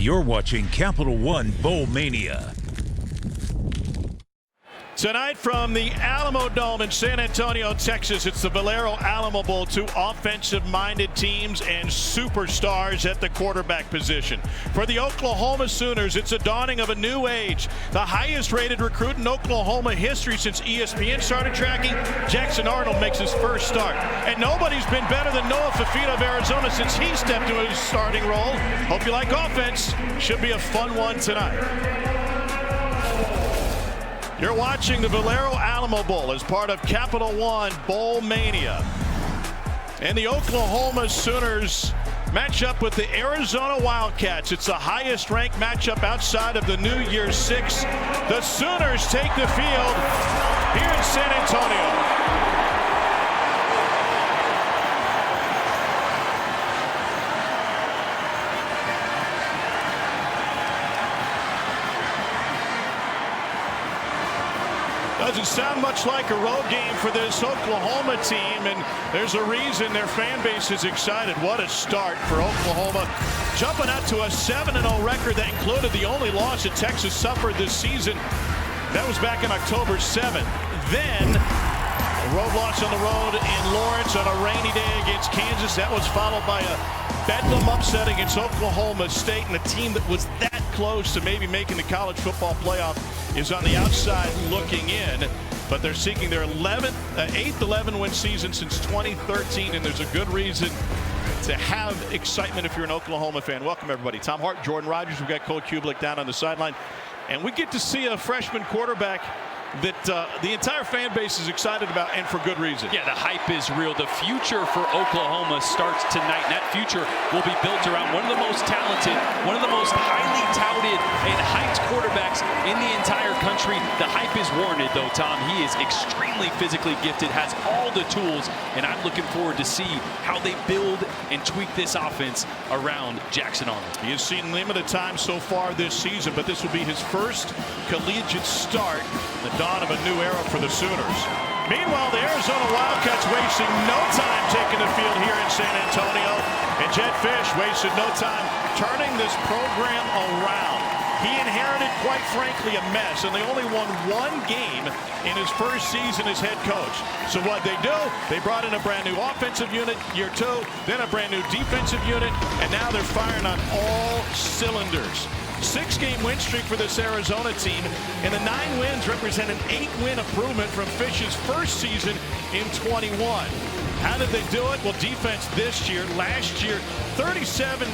You're watching Capital One Bowl Mania. Tonight from the Alamo Dome in San Antonio, Texas, it's the Valero Alamo Bowl. Two offensive-minded teams and superstars at the quarterback position. For the Oklahoma Sooners, it's a dawning of a new age. The highest-rated recruit in Oklahoma history since ESPN started tracking, Jackson Arnold makes his first start. And nobody's been better than Noah Fifita of Arizona since he stepped into his starting role. Hope you like offense. Should be a fun one tonight. You're watching the Valero Alamo Bowl as part of Capital One Bowl Mania. And the Oklahoma Sooners match up with the Arizona Wildcats. It's the highest ranked matchup outside of the New Year's Six. The Sooners take the field here in San Antonio. Doesn't sound much like a road game for this Oklahoma team, and there's a reason their fan base is excited. What a start for Oklahoma, jumping out to a 7-0 record that included the only loss that Texas suffered this season. That was back in October 7th. Then a road loss on the road in Lawrence on a rainy day against Kansas. That was followed by a bedlam upset against Oklahoma State, and a team that was that close to maybe making the college football playoff is on the outside looking in. But they're seeking their 8th 11-win season since 2013, and there's a good reason to have excitement if you're an Oklahoma fan. Welcome, everybody. Tom Hart, Jordan Rogers. We've got Cole Kublik down on the sideline, and we get to see a freshman quarterback that the entire fan base is excited about, and for good reason. Yeah, the hype is real. The future for Oklahoma starts tonight, and that future will be built around one of the most talented, one of the most highly touted and hyped quarterbacks in the entire country. The hype is warranted, though, Tom. He is extremely physically gifted, has all the tools, and I'm looking forward to see how they build and tweak this offense around Jackson Arnold. He has seen limited time so far this season, but this will be his first collegiate start. The dawn of a new era for the Sooners. Meanwhile, the Arizona Wildcats wasting no time taking the field here in San Antonio. And Jedd Fisch wasted no time turning this program around. He inherited, quite frankly, a mess, and they only won one game in his first season as head coach. So what they do, they brought in a brand new offensive unit year 2, then a brand new defensive unit, and now they're firing on all cylinders. 6-game win streak for this Arizona team, and the 9 wins represent an 8-win improvement from Fisch's first season in 21. How did they do it? Well, defense this year, last year, 37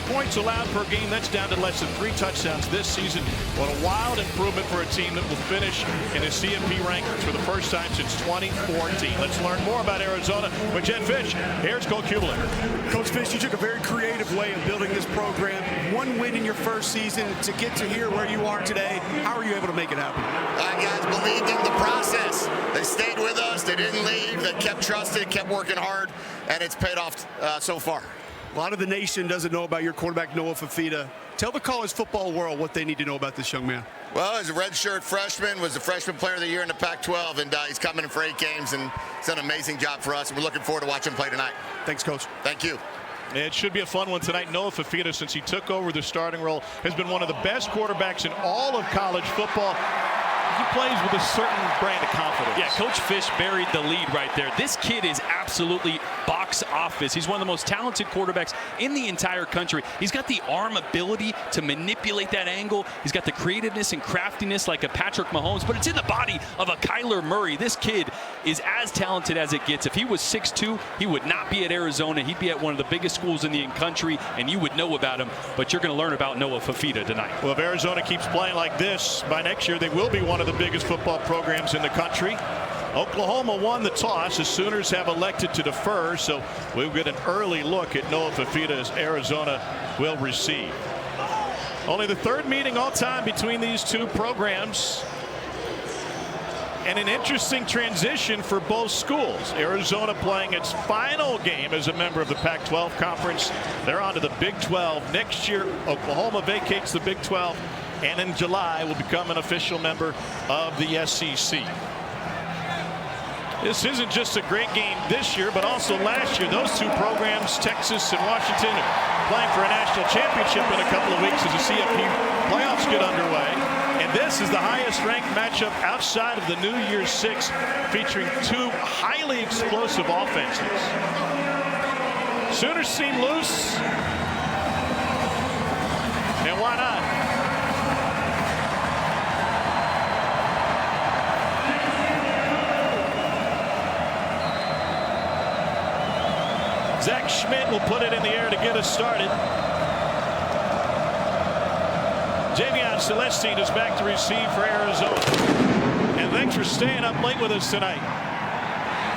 points allowed per game. That's down to less than 3 touchdowns this season. What a wild improvement for a team that will finish in the CFB rankings for the first time since 2014. Let's learn more about Arizona with Jedd Fisch. Here's Cole Kublik. Coach Fisch, you took a very creative way of building this program. 1 win in your first season to get to here where you are today. How are you able to make it happen? Guys believed in the process. They stayed with us. They didn't leave. They kept trusting, kept working hard, and it's paid off so far. A lot of the nation doesn't know about your quarterback, Noah Fifita. Tell the college football world what they need to know about this young man. Well, he's a redshirt freshman, was the freshman player of the year in the Pac-12, and he's coming in for 8 games, and it's done an amazing job for us, and we're looking forward to watching him play tonight. Thanks, Coach. Thank you. It should be a fun one tonight. Noah Fifita, since he took over the starting role, has been one of the best quarterbacks in all of college football. He plays with a certain brand of confidence. Yeah, Coach Fisch buried the lead right there. This kid is absolutely box office. He's one of the most talented quarterbacks in the entire country. He's got the arm ability to manipulate that angle. He's got the creativeness and craftiness like a Patrick Mahomes, but it's in the body of a Kyler Murray. This kid is as talented as it gets. If he was 6'2", he would not be at Arizona. He'd be at one of the biggest schools in the country, and you would know about him, but you're going to learn about Noah Fifita tonight. Well, if Arizona keeps playing like this, by next year they will be one of the biggest football programs in the country. Oklahoma won the toss. The Sooners have elected to defer, so we'll get an early look at Noah Fifita as Arizona will receive. Only the 3rd meeting all time between these two programs, and an interesting transition for both schools. Arizona playing its final game as a member of the Pac-12 conference. They're on to the Big 12 next year. Oklahoma vacates the Big 12, and in July will become an official member of the SEC. This isn't just a great game this year, but also last year. Those two programs, Texas and Washington, are playing for a national championship in a couple of weeks as the CFP playoffs get underway. And this is the highest ranked matchup outside of the New Year's Six, featuring two highly explosive offenses. Sooners seem loose. And why not? Zach Schmidt will put it in the air to get us started. Javion Celestine is back to receive for Arizona. And thanks for staying up late with us tonight.